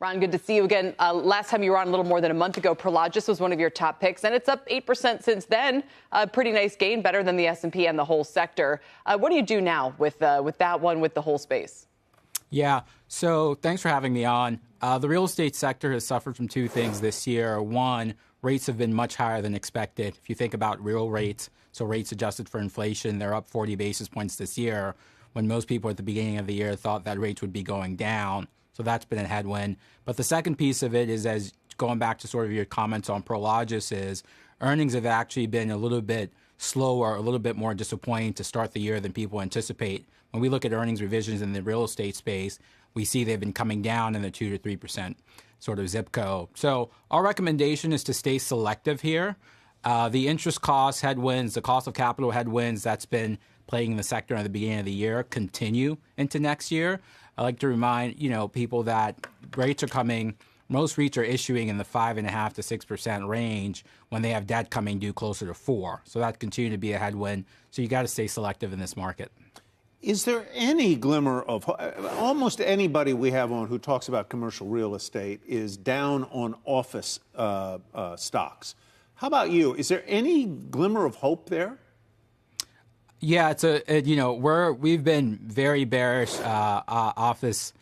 Ron, good to see you again. Last time you were on a little more than a month ago, Prologis was one of your top picks, and it's up 8% since then. A pretty nice gain, better than the S&P and the whole sector. What do you do now with that one, with the whole space? Yeah, so thanks for having me on. The real estate sector has suffered from two things this year. One, rates have been much higher than expected. If you think about real rates, so rates adjusted for inflation, they're up 40 basis points this year, when most people at the beginning of the year thought that rates would be going down. So that's been a headwind. But the second piece of it is, as going back to sort of your comments on Prologis, is earnings have actually been a little bit slower, a little bit more disappointing to start the year than people anticipate. When we look at earnings revisions in the real estate space, we see they've been coming down in the 2 to 3% sort of zip code. So our recommendation is to stay selective here. The interest cost headwinds, the cost of capital headwinds that's been plaguing the sector at the beginning of the year continue into next year. I like to remind people that rates are coming. Most REITs are issuing in the 5.5% to 6% range when they have debt coming due closer to 4%. So that continues to be a headwind. So you got to stay selective in this market. Is there any glimmer of almost anybody we have on who talks about commercial real estate is down on office stocks? How about you? Is there any glimmer of hope there? Yeah, we've been very bearish office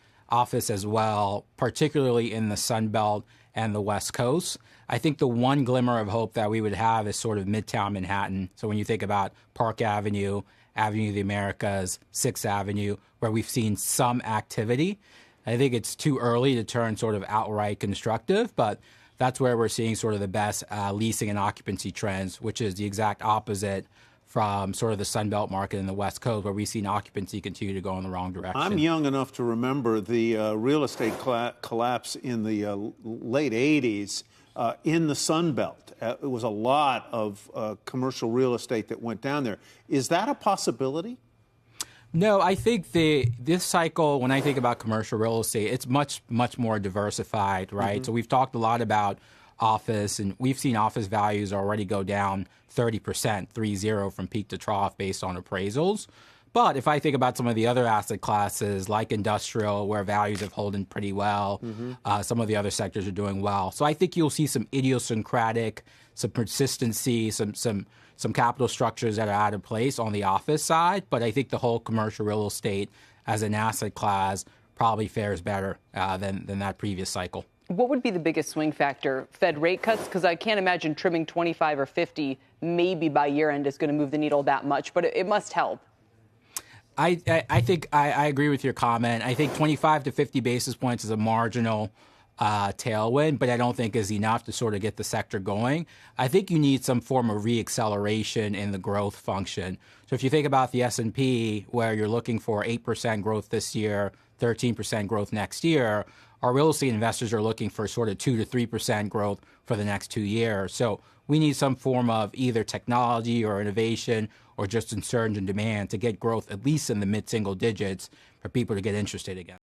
as well, particularly in the Sun Belt and the West Coast. I think the one glimmer of hope that we would have is sort of Midtown Manhattan. So when you think about Park Avenue, Avenue of the Americas, 6th Avenue, where we've seen some activity. I think it's too early to turn sort of outright constructive, but that's where we're seeing sort of the best leasing and occupancy trends, which is the exact opposite from sort of the Sun Belt market in the West Coast, where we've seen occupancy continue to go in the wrong direction. I'm young enough to remember the real estate collapse in the late 80s in the Sun Belt. It was a lot of commercial real estate that went down there. Is that a possibility? No, I think this cycle, when I think about commercial real estate, it's much more diversified, right? Mm-hmm. So we've talked a lot about office, and we've seen office values already go down 30%, 30 from peak to trough based on appraisals. But if I think about some of the other asset classes like industrial, where values have held in pretty well, some of the other sectors are doing well. So I think you'll see some idiosyncratic, some persistency, some capital structures that are out of place on the office side. But I think the whole commercial real estate as an asset class probably fares better than that previous cycle. What would be the biggest swing factor? Fed rate cuts? Because I can't imagine trimming 25 or 50 maybe by year end is going to move the needle that much, but it must help. I think I agree with your comment. I think 25 to 50 basis points is a marginal tailwind, but I don't think is enough to sort of get the sector going. I think you need some form of reacceleration in the growth function. So if you think about the S&P, where you're looking for 8% growth this year, 13% growth next year, our real estate investors are looking for sort of 2 to 3% growth for the next 2 years. So we need some form of either technology or innovation or just insurgent demand to get growth at least in the mid-single digits for people to get interested again.